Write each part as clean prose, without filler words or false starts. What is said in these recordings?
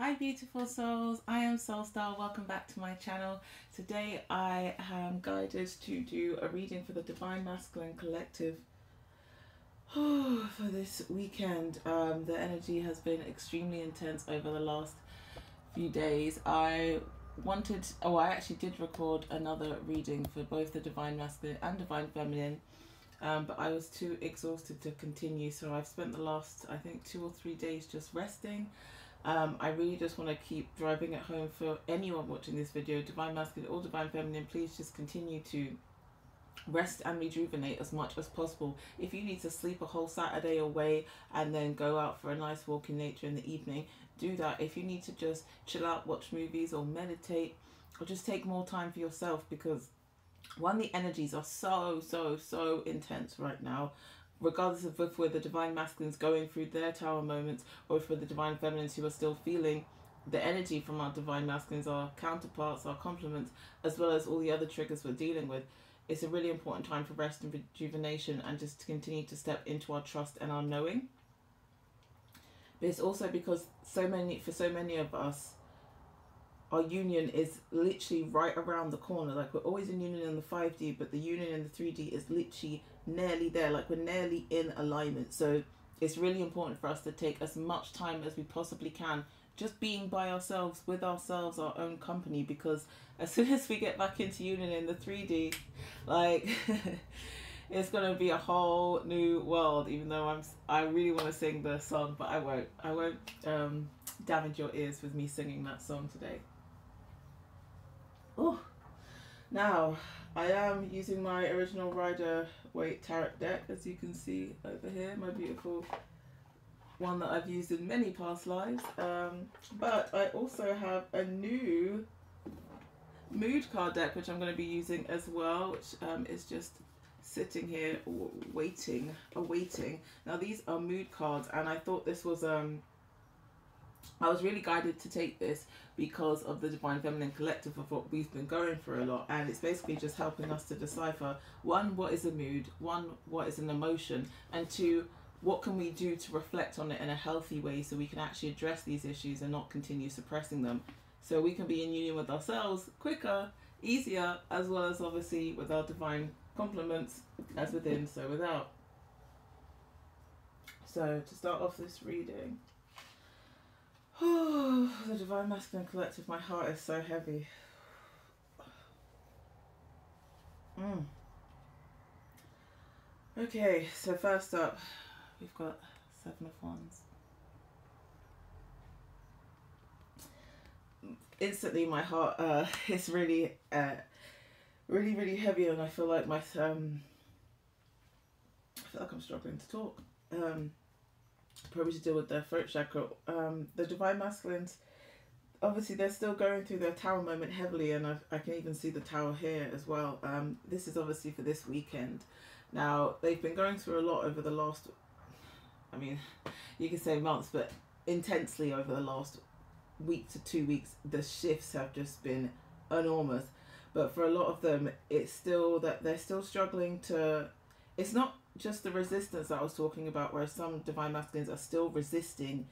Hi beautiful souls, I am SoulStar. Welcome back to my channel. Today I am guided to do a reading for the Divine Masculine Collective for this weekend. The energy has been extremely intense over the last few days. I actually did record another reading for both the Divine Masculine and Divine Feminine, but I was too exhausted to continue, so I've spent the last, I think, 2 or 3 days just resting. I really just want to keep driving it home for anyone watching this video, Divine Masculine or Divine Feminine. Please just continue to rest and rejuvenate as much as possible. If you need to sleep a whole Saturday away and then go out for a nice walk in nature in the evening, do that. If you need to just chill out, watch movies or meditate, or just take more time for yourself, because the energies are so intense right now. Regardless of if we're the Divine Masculines going through their tower moments, or if we're the Divine Feminines who are still feeling the energy from our Divine Masculines, our counterparts, our complements, as well as all the other triggers we're dealing with, it's a really important time for rest and rejuvenation, and just to continue to step into our trust and our knowing. But it's also because for so many of us, our union is literally right around the corner. Like, we're always in union in the 5D, but the union in the 3D is literally nearly there. Like, we're nearly in alignment. So it's really important for us to take as much time as we possibly can just being by ourselves, with ourselves, our own company, because as soon as we get back into union in the 3D, like it's gonna be a whole new world. Even though I really want to sing the song, but I won't damage your ears with me singing that song today. Oh, now I am using my original Rider-Waite tarot deck, as you can see over here, my beautiful one that I've used in many past lives. But I also have a new mood card deck which I'm going to be using as well, which is just sitting here awaiting. Now these are mood cards, and I thought this was I was really guided to take this because of the Divine Feminine Collective, of what we've been going through a lot, and it's basically just helping us to decipher, 1, what is a mood, 1, what is an emotion, and 2, what can we do to reflect on it in a healthy way so we can actually address these issues and not continue suppressing them, so we can be in union with ourselves quicker, easier, as well as obviously with our divine complements, as within so without. So to start off this reading, the Divine Masculine Collective, my heart is so heavy. Okay, so first up, we've got 7 of Wands. Instantly, my heart is really heavy, and I feel like I feel like I'm struggling to talk. Probably to deal with their throat chakra. The Divine Masculines, obviously they're still going through their tower moment heavily, and I can even see the tower here as well. This is obviously for this weekend. Now, they've been going through a lot over the last, I mean, you can say months, but intensely over the last week to 2 weeks, the shifts have just been enormous. But for a lot of them, it's still that they're still struggling to, it's not just the resistance that I was talking about, where some Divine Masculines are still resisting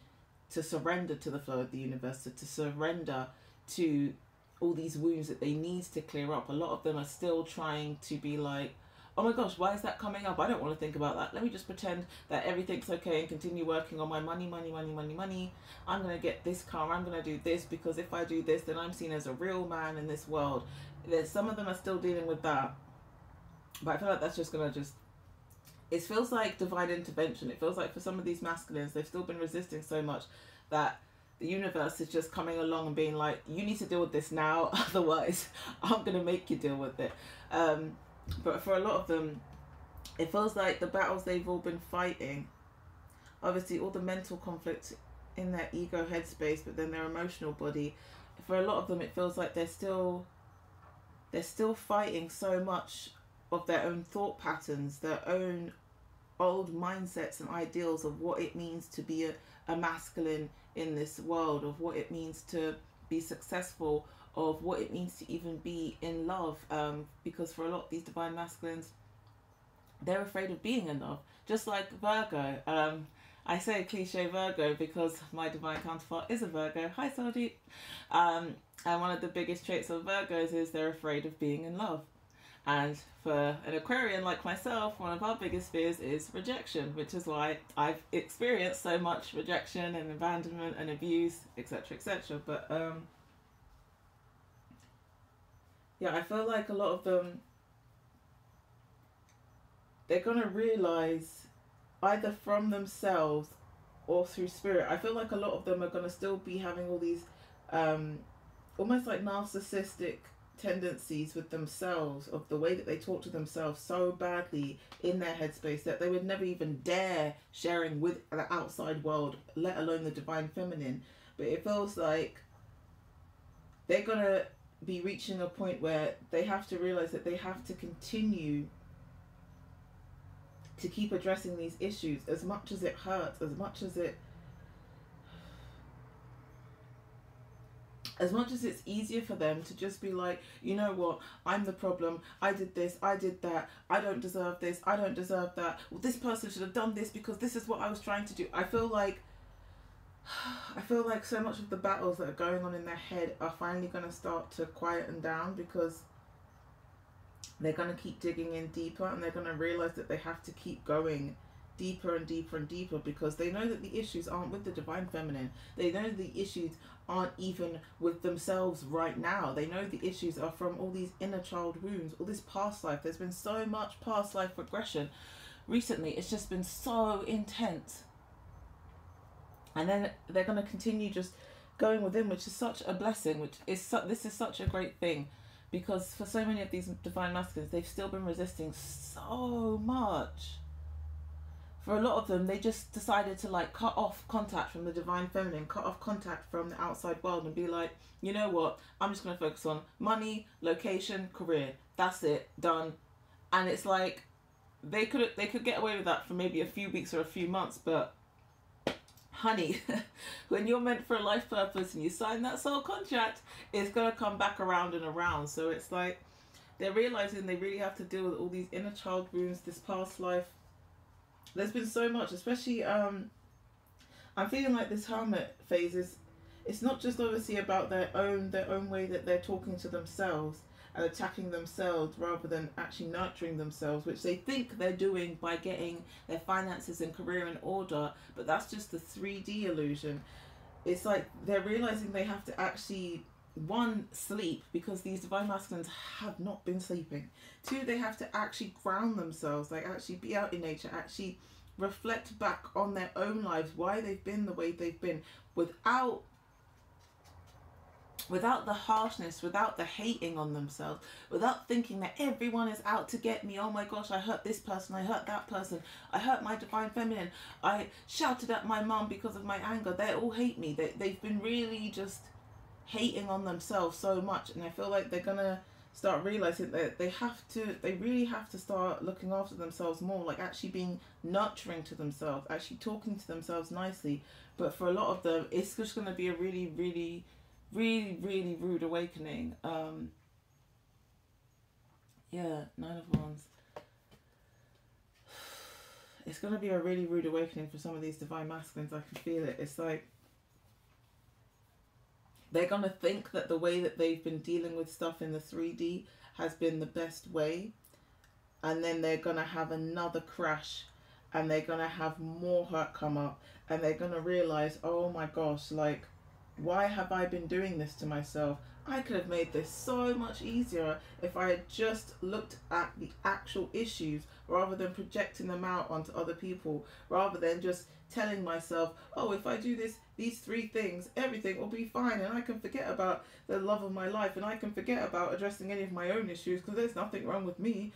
to surrender to the flow of the universe, to surrender to all these wounds that they need to clear up. A lot of them are still trying to be like, oh my gosh, why is that coming up? I don't want to think about that. Let me just pretend that everything's okay and continue working on my money. I'm going to get this car. I'm going to do this, because if I do this, then I'm seen as a real man in this world. Some of them are still dealing with that. But I feel like that's just going to it feels like divine intervention. It feels like for some of these masculines, they've still been resisting so much that the universe is just coming along and being like, you need to deal with this now, otherwise I'm going to make you deal with it. But for a lot of them, it feels like the battles they've all been fighting, obviously all the mental conflict in their ego headspace, but then their emotional body, for a lot of them it feels like they're still fighting so much of their own thought patterns, their own old mindsets and ideals of what it means to be a masculine in this world, of what it means to be successful, of what it means to even be in love, because for a lot of these Divine Masculines, they're afraid of being in love, just like Virgo. I say cliche Virgo because my divine counterpart is a Virgo. Hi, SoulDeep. And one of the biggest traits of Virgos is they're afraid of being in love. And for an Aquarian like myself, one of our biggest fears is rejection, which is why I've experienced so much rejection and abandonment and abuse, etc., etc. But yeah, I feel like a lot of them, they're going to realize either from themselves or through spirit. I feel like a lot of them are going to still be having all these almost like narcissistic tendencies with themselves, of the way that they talk to themselves so badly in their headspace that they would never even dare sharing with the outside world, let alone the divine feminine. But it feels like they're going to be reaching a point where they have to realize that they have to continue to keep addressing these issues, as much as it hurts, as much as it's easier for them to just be like, you know what, I'm the problem, I did this, I did that, I don't deserve this, I don't deserve that, well, this person should have done this because this is what I was trying to do. I feel like so much of the battles that are going on in their head are finally going to start to quieten down, because they're going to keep digging in deeper, and they're going to realize that they have to keep going deeper and deeper and deeper, because they know that the issues aren't with the divine feminine. They know the issues aren't even with themselves right now. They know the issues are from all these inner child wounds, all this past life. There's been so much past life regression recently. It's just been so intense. And then they're going to continue just going within, which is such a blessing, this is such a great thing, because for so many of these divine masculines, they've still been resisting so much. For a lot of them, they just decided to like cut off contact from the divine feminine, cut off contact from the outside world, and be like, you know what, I'm just going to focus on money, location, career. That's it, done. And it's like they could get away with that for maybe a few weeks or a few months, but honey, when you're meant for a life purpose and you sign that soul contract, it's going to come back around and around. So it's like they're realizing they really have to deal with all these inner child wounds, this past life. There's been so much, especially I'm feeling like this hermit phase it's not just obviously about their own way that they're talking to themselves and attacking themselves rather than actually nurturing themselves, which they think they're doing by getting their finances and career in order, but that's just the 3D illusion. It's like they're realizing they have to actually, one, sleep, because these divine masculines have not been sleeping. Two, they have to actually ground themselves, like actually be out in nature, actually reflect back on their own lives, why they've been the way they've been, without the harshness, without the hating on themselves, without thinking that everyone is out to get me. Oh my gosh, I hurt this person, I hurt that person, I hurt my divine feminine, I shouted at my mum because of my anger, they all hate me. They've been really just hating on themselves so much, and I feel like they're gonna start realizing that they really have to start looking after themselves more, like actually being nurturing to themselves, actually talking to themselves nicely. But for a lot of them, it's just going to be a really, really, really, really rude awakening. Yeah, 9 of Wands. It's going to be a really rude awakening for some of these divine masculines. I can feel it. It's like they're going to think that the way that they've been dealing with stuff in the 3D has been the best way. And then they're going to have another crash, and they're going to have more hurt come up. And they're going to realize, oh my gosh, like, why have I been doing this to myself? I could have made this so much easier if I had just looked at the actual issues rather than projecting them out onto other people, rather than just telling myself, oh, if I do these 3 things, everything will be fine, and I can forget about the love of my life, and I can forget about addressing any of my own issues because there's nothing wrong with me.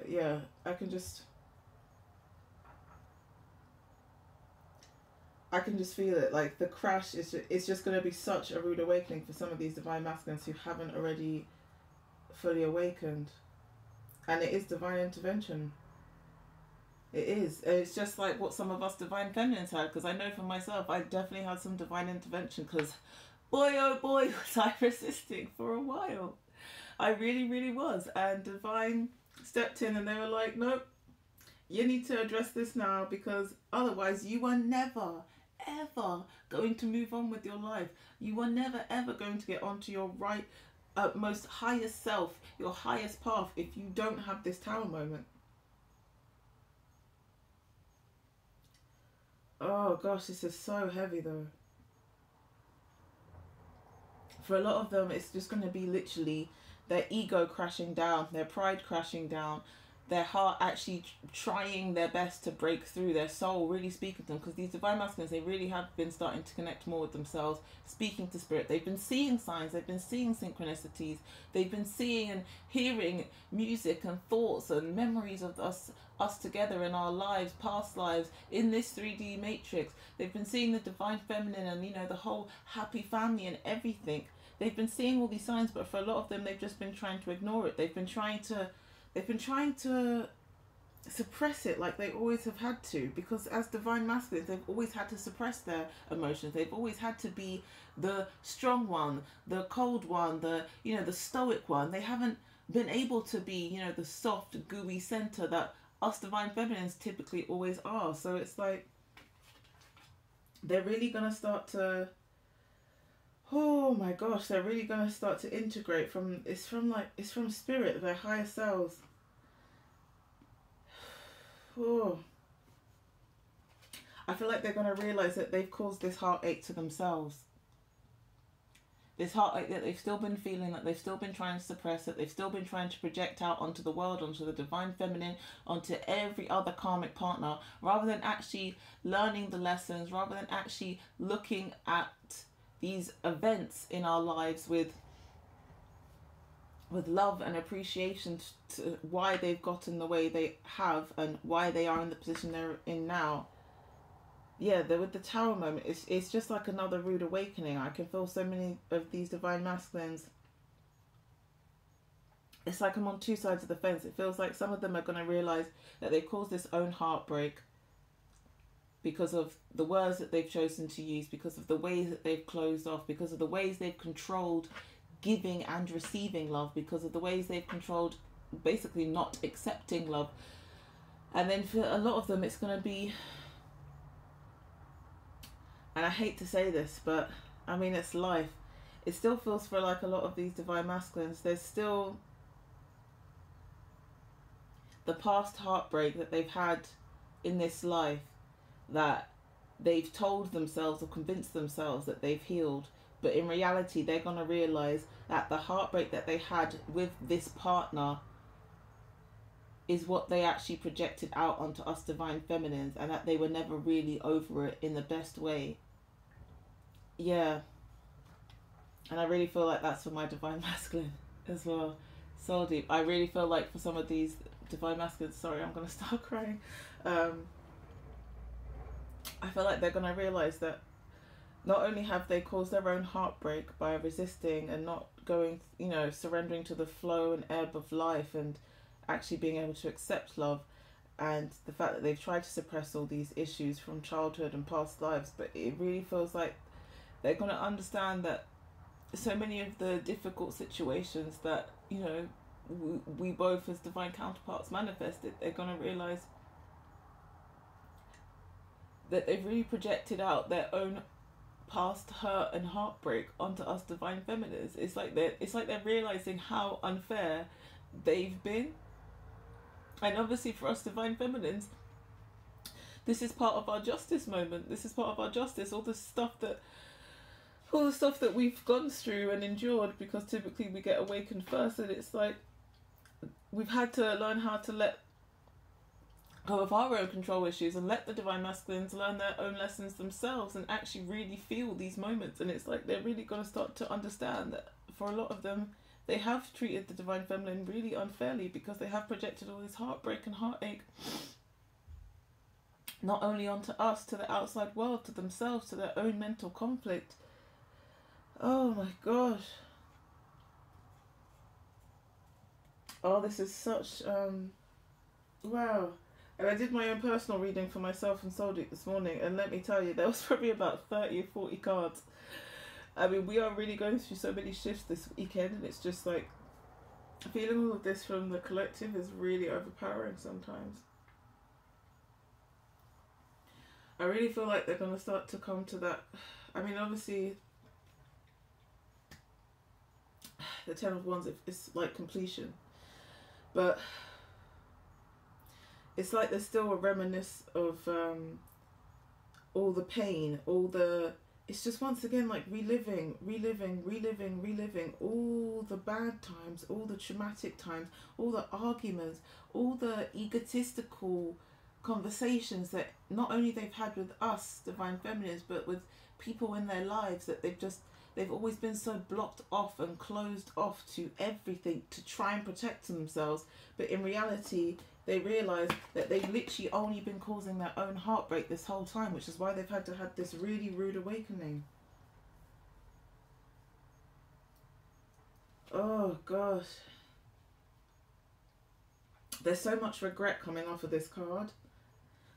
Yeah, I can just feel it. Like the crash it's just going to be such a rude awakening for some of these divine masculines who haven't already fully awakened. And it is divine intervention. It is. It's just like what some of us divine feminines had, because I know for myself, I definitely had some divine intervention, because boy oh boy was I resisting for a while. I really, really was. And divine stepped in and they were like, nope, You need to address this now, because otherwise you are never, ever going to move on with your life. You are never, ever going to get onto your right, most highest self, your highest path, if you don't have this tower moment. Oh gosh, this is so heavy though. For a lot of them, it's just going to be literally their ego crashing down, their pride crashing down, their heart actually trying their best to break through, their soul really speaking to them. Because these divine masculines, they really have been starting to connect more with themselves, speaking to spirit. They've been seeing signs, they've been seeing synchronicities, they've been seeing and hearing music and thoughts and memories of us together in our lives, past lives, in this 3D matrix. They've been seeing the divine feminine and, you know, the whole happy family and everything. They've been seeing all these signs, but for a lot of them, they've just been trying to ignore it. They've been trying to suppress it, like they always have had to, because as divine masculines, they've always had to suppress their emotions. They've always had to be the strong one, the cold one, the, you know, the stoic one. They haven't been able to be, you know, the soft, gooey center that us divine feminines typically always are. So it's like they're really gonna start to, oh my gosh, they're really going to start to integrate from, it's from spirit, their higher selves. Oh. I feel like they're going to realize that they've caused this heartache to themselves. This heartache that they've still been feeling, that they've still been trying to suppress, that they've still been trying to project out onto the world, onto the divine feminine, onto every other karmic partner, rather than actually learning the lessons, rather than actually looking at these events in our lives with love and appreciation to why they've gotten the way they have and why they are in the position they're in now. Yeah, with the tower moment, it's just like another rude awakening. I can feel so many of these divine masculines. It's like I'm on two sides of the fence. It feels like some of them are going to realize that they've caused this own heartbreak because of the words that they've chosen to use, because of the ways that they've closed off, because of the ways they've controlled giving and receiving love, because of the ways they've controlled basically not accepting love. And then for a lot of them, it's going to be, and I hate to say this, but I mean, it's life. It still feels for like a lot of these divine masculines, there's still the past heartbreak that they've had in this life, that they've told themselves or convinced themselves that they've healed, but in reality they're going to realize that the heartbreak that they had with this partner is what they actually projected out onto us divine feminines, and that they were never really over it in the best way. Yeah, and I really feel like that's for my divine masculine as well. Soul deep. I really feel like for some of these divine masculines, sorry, I'm going to start crying, I feel like they're going to realise that not only have they caused their own heartbreak by resisting and not going, you know, surrendering to the flow and ebb of life and actually being able to accept love, and the fact that they've tried to suppress all these issues from childhood and past lives, but it really feels like they're going to understand that so many of the difficult situations that, you know, we both as divine counterparts manifested, they're going to realise that they've really projected out their own past hurt and heartbreak onto us divine feminines. It's like they're realizing how unfair they've been. And obviously for us divine feminines, this is part of our justice moment. This is part of our justice. All the stuff that we've gone through and endured, because typically we get awakened first, and it's like we've had to learn how to let go of our own control issues and let the divine masculines learn their own lessons themselves and actually really feel these moments. And it's like they're really going to start to understand that for a lot of them, they have treated the divine feminine really unfairly, because they have projected all this heartbreak and heartache not only onto us, to the outside world, to themselves, to their own mental conflict. Oh my gosh. Oh, this is such wow. And I did my own personal reading for myself and SoulDeep this morning, and let me tell you, there was probably about 30 or 40 cards. I mean, we are really going through so many shifts this weekend, and it's just like, feeling all of this from the collective is really overpowering sometimes. I really feel like they're going to start to come to that. I mean, obviously, the Ten of Wands is like completion. But it's like there's still a reminiscence of all the pain, all the... It's just once again like reliving all the bad times, all the traumatic times, all the arguments, all the egotistical conversations that not only they've had with us, Divine Feminines, but with people in their lives that they've always been so blocked off and closed off to everything to try and protect themselves. But in reality, they realise that they've literally only been causing their own heartbreak this whole time, which is why they've had to have this really rude awakening. Oh, gosh. There's so much regret coming off of this card.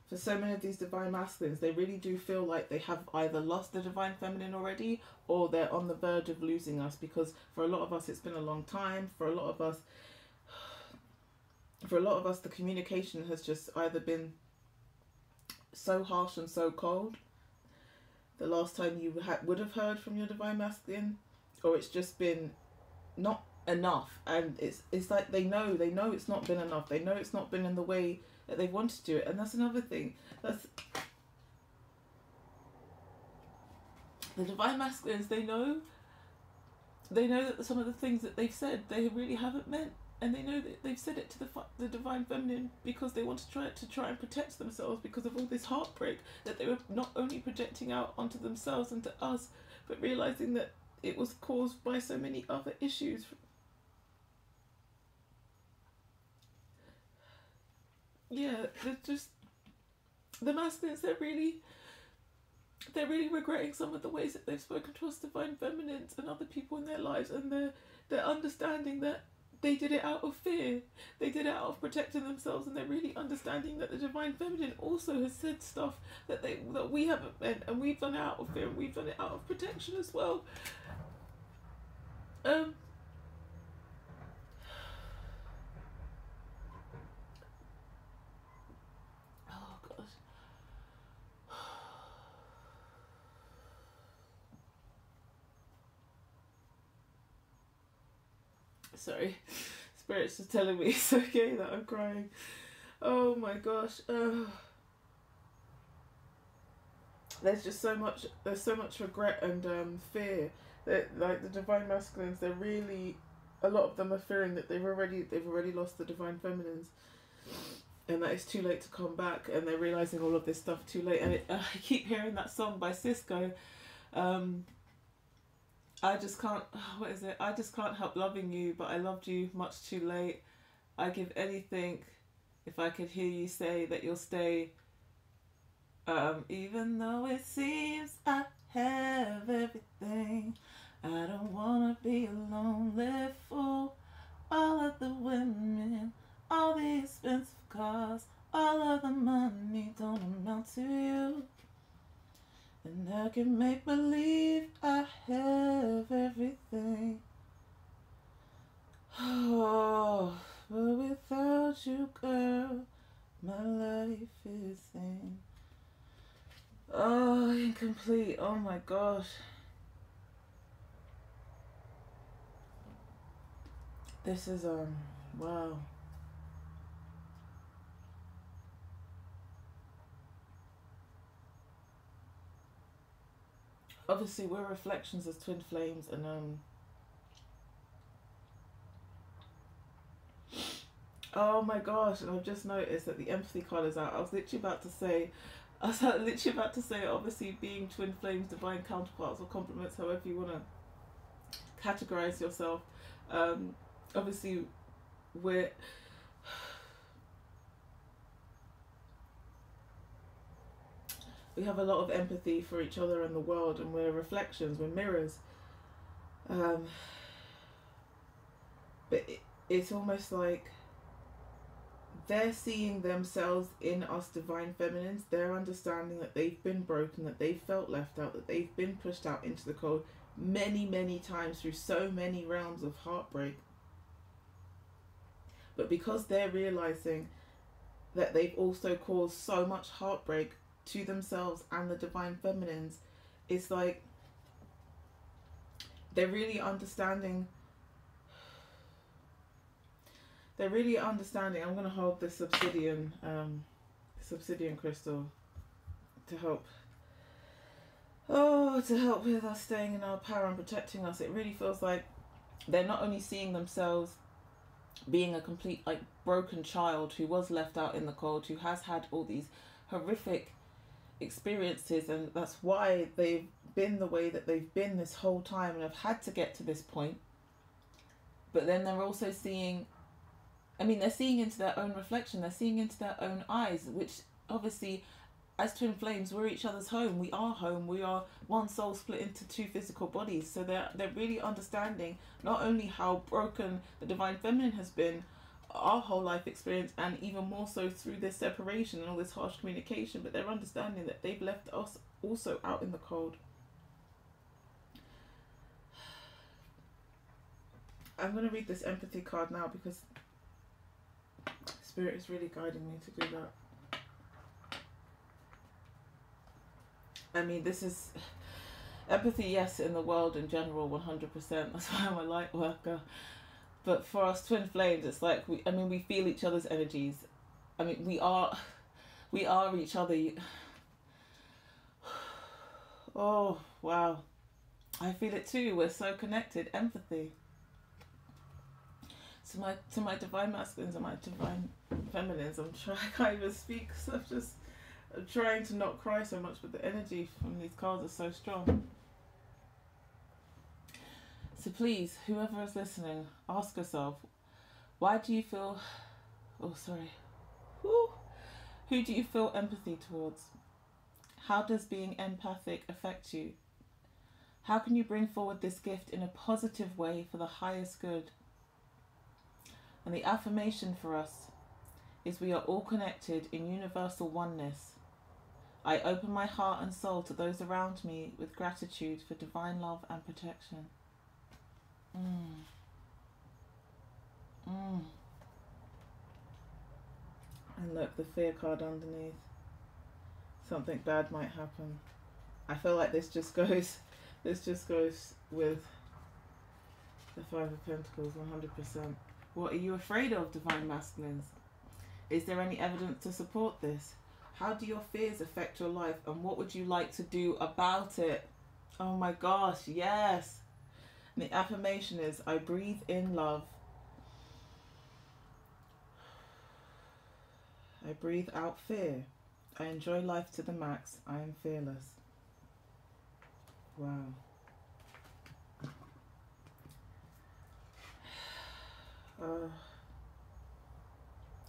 For so many of these Divine Masculines, they really do feel like they have either lost the Divine Feminine already, or they're on the verge of losing us, because for a lot of us, it's been a long time. For a lot of us, the communication has just either been so harsh and so cold the last time you would have heard from your Divine Masculine, or it's just been not enough, and it's like they know it's not been enough. They know it's not been in the way that they wanted to do it. And that's another thing. That's the Divine Masculines. They know that some of the things that they've said they really haven't meant. And they know that they've said it to the Divine Feminine because they want to try and protect themselves because of all this heartbreak that they were not only projecting out onto themselves and to us, but realising that it was caused by so many other issues. Yeah, they're just... The Masculines, they're really regretting some of the ways that they've spoken to us Divine Feminines and other people in their lives, and they're understanding that they did it out of fear. They did it out of protecting themselves, and they're really understanding that the Divine Feminine also has said stuff that we haven't meant, and we've done it out of fear, and we've done it out of protection as well. Oh gosh. Sorry. Spirits are telling me it's okay that I'm crying. Oh my gosh. There's just so much regret and fear that, like, the Divine Masculines, they're really, a lot of them are fearing that they've already lost the Divine Feminines, and that it's too late to come back, and they're realizing all of this stuff too late. And I keep hearing that song by Cisco, I just can't, what is it? I just can't help loving you, but I loved you much too late. I give anything if I could hear you say that you'll stay. Even though it seems I have everything, I don't wanna be a lonely fool. All of the women, all the expensive cars, all of the money don't amount to you. And I can make believe I have everything. Oh, but without you, girl, my life is in. Oh, incomplete. Oh my gosh. This is, wow. Obviously, we're reflections as twin flames, and oh my gosh, and I've just noticed that the empathy card is out. I was literally about to say, obviously, being twin flames, divine counterparts, or complements, however you want to categorize yourself. Obviously, we have a lot of empathy for each other and the world, and we're reflections, we're mirrors. But it's almost like they're seeing themselves in us Divine Feminines. They're understanding that they've been broken, that they've felt left out, that they've been pushed out into the cold many, many times through so many realms of heartbreak. But because they're realizing that they've also caused so much heartbreak to themselves and the divine feminines, it's like they're really understanding. I'm going to hold this obsidian crystal to help. To help with us staying in our power and protecting us. It really feels like they're not only seeing themselves being a complete, like, broken child who was left out in the cold, who has had all these horrific experiences, and that's why they've been the way that they've been this whole time and have had to get to this point. But then they're also seeing, they're seeing into their own reflection, they're seeing into their own eyes, which obviously, as twin flames, we're each other's home. We are home. We are one soul split into two physical bodies. So they're really understanding not only how broken the divine feminine has been our whole life experience, and even more so through this separation and all this harsh communication, but they're understanding that they've left us also out in the cold. I'm going to read this empathy card now because Spirit is really guiding me to do that. This is empathy, yes, in the world in general, 100%. That's why I'm a light worker. But for us twin flames, it's like we feel each other's energies. We are each other. Oh wow, I feel it too. We're so connected. Empathy. To my divine masculines and my divine feminines, I can't even speak. So I'm trying to not cry so much, but the energy from these cards are so strong. So please, whoever is listening, ask yourself, why do you feel... Oh, sorry. Who do you feel empathy towards? How does being empathic affect you? How can you bring forward this gift in a positive way for the highest good? And the affirmation for us is we are all connected in universal oneness. I open my heart and soul to those around me with gratitude for divine love and protection. And look, the fear card underneath. Something bad might happen. I feel like this just goes with the Five of Pentacles, 100%. What are you afraid of, divine masculines? Is there any evidence to support this? How do your fears affect your life, and what would you like to do about it? Oh my gosh, yes. And the affirmation is, I breathe in love. I breathe out fear. I enjoy life to the max. I am fearless. Wow.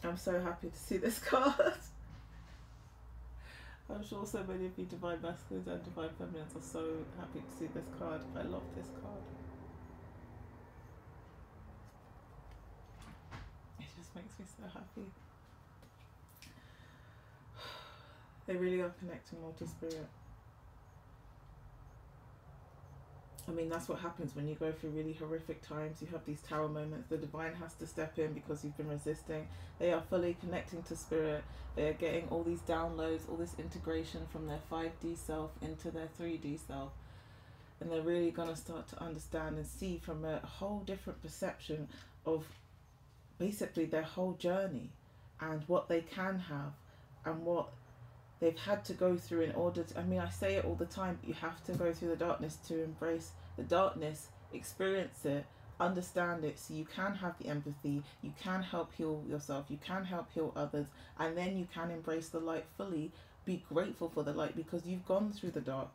I'm so happy to see this card. I'm sure so many of you divine masculines and divine feminines are so happy to see this card. I love this card. It just makes me so happy. They really are connecting more to spirit. That's what happens when you go through really horrific times. You have these tower moments. The divine has to step in because you've been resisting. They are fully connecting to spirit. They are getting all these downloads, all this integration from their 5D self into their 3D self. And they're really going to start to understand and see from a whole different perception of basically their whole journey and what they can have and what they've had to go through in order to... I say it all the time, but you have to go through the darkness to embrace the darkness, experience it, understand it, so you can have the empathy, you can help heal yourself, you can help heal others, and then you can embrace the light fully, be grateful for the light because you've gone through the dark.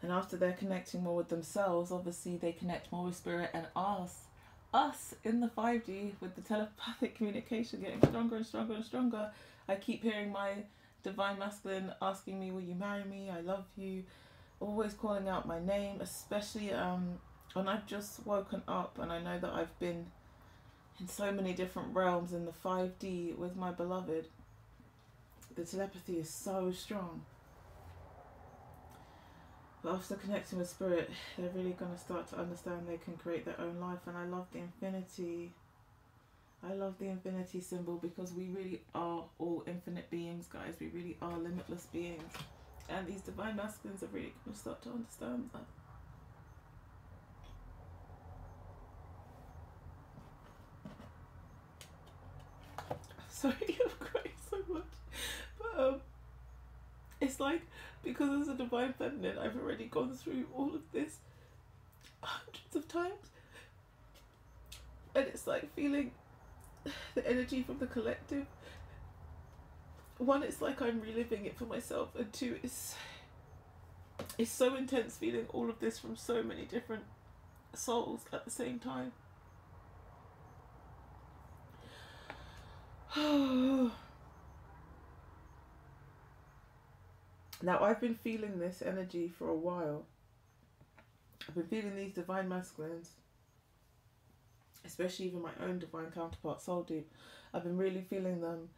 And after they're connecting more with themselves, obviously they connect more with spirit and us in the 5D with the telepathic communication getting stronger and stronger and stronger. I keep hearing my divine masculine asking me, will you marry me? I love you. Always calling out my name, especially when I've just woken up and I know that I've been in so many different realms in the 5D with my beloved. The telepathy is so strong. But after connecting with spirit, they're really going to start to understand they can create their own life. And I love the infinity. I love the infinity symbol because we really are all infinite beings, guys. We really are limitless beings. And these divine masculines are really going to start to understand that. Sorry, I'm crying so much. But it's like, because as a divine feminine, I've already gone through all of this hundreds of times. And it's like feeling the energy from the collective. One, it's like I'm reliving it for myself, and two, it's so intense feeling all of this from so many different souls at the same time. Now, I've been feeling this energy for a while. I've been feeling these divine masculines, especially even my own divine counterpart, SoulDeep. I've been really feeling them,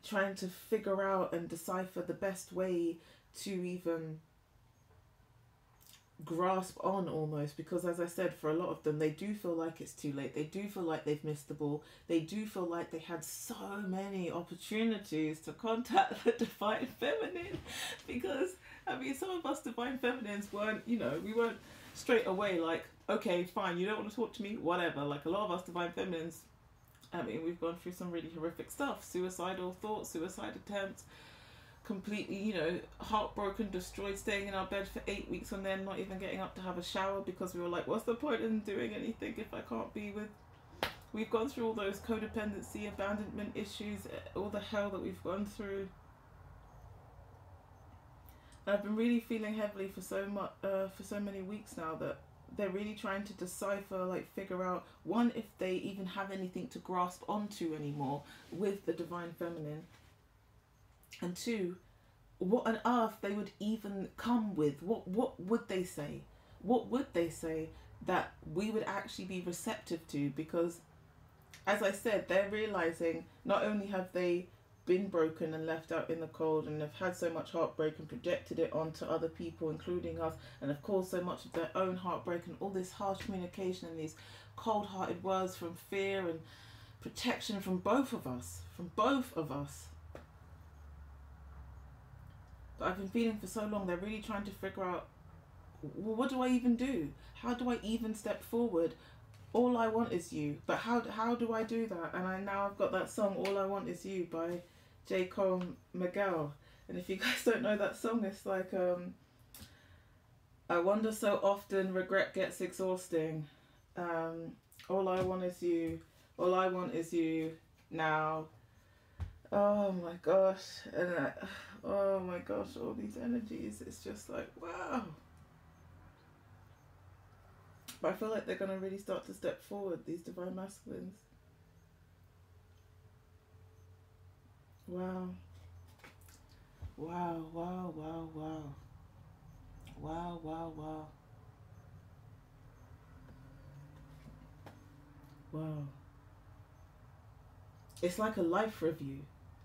trying to figure out and decipher the best way to even grasp on, almost, because as I said, for a lot of them, they do feel like it's too late. They do feel like they've missed the ball. They do feel like they had so many opportunities to contact the divine feminine, because I mean, some of us divine feminines weren't, you know, we weren't straight away like, okay, fine, you don't want to talk to me, whatever. Like, a lot of us divine feminines, I mean, we've gone through some really horrific stuff, suicidal thoughts, suicide attempts, completely, you know, heartbroken, destroyed, staying in our bed for 8 weeks and then not even getting up to have a shower because we were like, what's the point in doing anything if I can't be with... We've gone through all those codependency, abandonment issues, all the hell that we've gone through. And I've been really feeling heavily for so many weeks now that they're really trying to decipher, like figure out, one, if they even have anything to grasp onto anymore with the divine feminine, and two, what on earth they would even come with. What would they say? What would they say that we would actually be receptive to? Because, as I said, they're realizing not only have they been broken and left out in the cold and have had so much heartbreak and projected it onto other people, including us, and have caused so much of their own heartbreak and all this harsh communication and these cold-hearted words from fear and protection from both of us. But I've been feeling for so long, they're really trying to figure out, well, what do I even do? How do I even step forward? All I Want Is You. But how do I do that? And I've got that song, All I Want Is You, by J. Cole Miguel. And if you guys don't know that song, it's like, I wonder so often, regret gets exhausting. All I want is you. All I want is you now. Oh my gosh. And oh my gosh, all these energies. It's just like, wow. But I feel like they're going to really start to step forward, these divine masculines. Wow. Wow, wow, wow, wow. Wow, wow, wow. Wow. It's like a life review.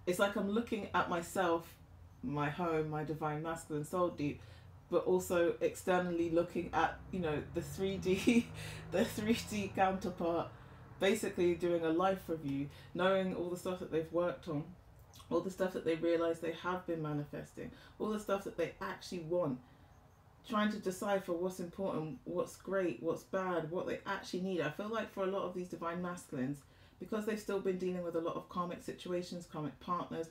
It's like I'm looking at myself, my home, my divine masculine soul deep, but also externally looking at, you know, the 3D, the 3D counterpart, basically doing a life review, knowing all the stuff that they've worked on, all the stuff that they realize they have been manifesting, all the stuff that they actually want, trying to decipher what's important, what's great, what's bad, what they actually need. I feel like for a lot of these divine masculines, because they've still been dealing with a lot of karmic situations, karmic partners,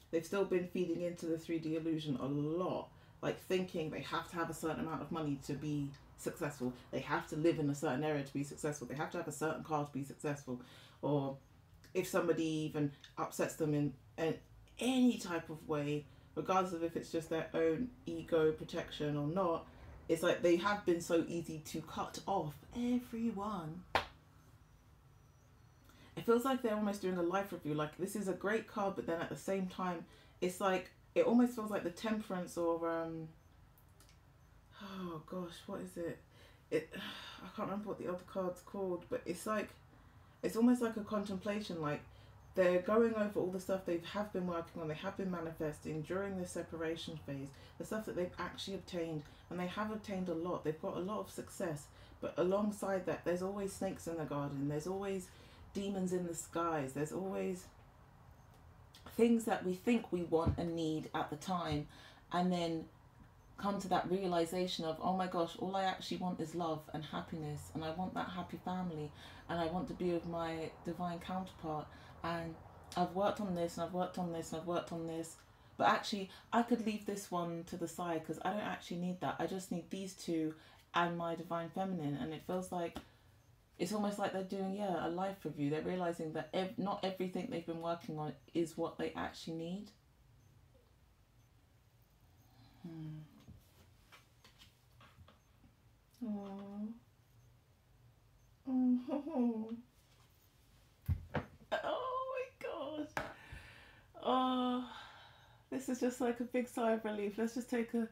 they've still been feeding into the 3D illusion a lot. Like thinking they have to have a certain amount of money to be successful. They have to live in a certain area to be successful. They have to have a certain car to be successful. Or if somebody even upsets them in any type of way, regardless of if it's just their own ego protection or not, it's like they have been so easy to cut off everyone. It feels like they're almost doing a life review. Like, this is a great card, but then at the same time, it's like, it almost feels like the Temperance or, oh gosh, what is it? I can't remember what the other card's called, but it's like, it's almost like a contemplation. Like, they're going over all the stuff they have been working on, they have been manifesting during this separation phase, the stuff that they've actually obtained, and they have obtained a lot. They've got a lot of success, but alongside that, there's always snakes in the garden. There's always demons in the skies. There's always things that we think we want and need at the time, and then come to that realization of, oh my gosh, all I actually want is love and happiness, and I want that happy family, and I want to be with my divine counterpart, and I've worked on this and I've worked on this and I've worked on this, but actually I could leave this one to the side because I don't actually need that. I just need these two and my divine feminine. And it feels like it's almost like they're doing, a life review. They're realizing that not everything they've been working on is what they actually need. Oh. Oh. Oh my gosh. Oh, this is just like a big sigh of relief. Let's just take a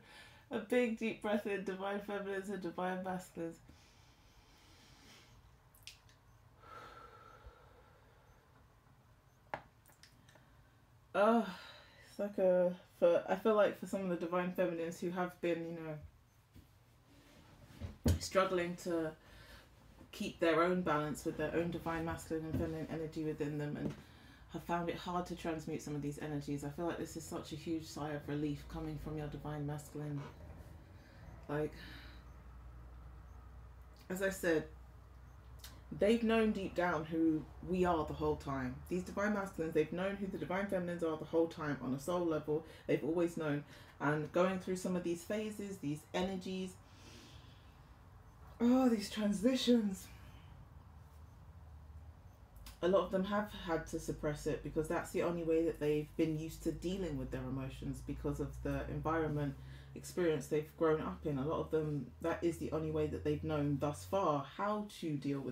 big deep breath in, divine feminines and divine masculines. Oh, it's like I feel like for some of the divine feminines who have been, struggling to keep their own balance with their own divine masculine and feminine energy within them, and have found it hard to transmute some of these energies, I feel like this is such a huge sigh of relief coming from your divine masculine. Like, as I said, they've known deep down who we are the whole time. These divine masculines, they've known who the divine feminines are the whole time on a soul level. They've always known. And going through some of these phases, these energies, these transitions, a lot of them have had to suppress it because that's the only way that they've been used to dealing with their emotions, because of the environment, experience they've grown up in. A lot of them, that is the only way that they've known thus far how to deal with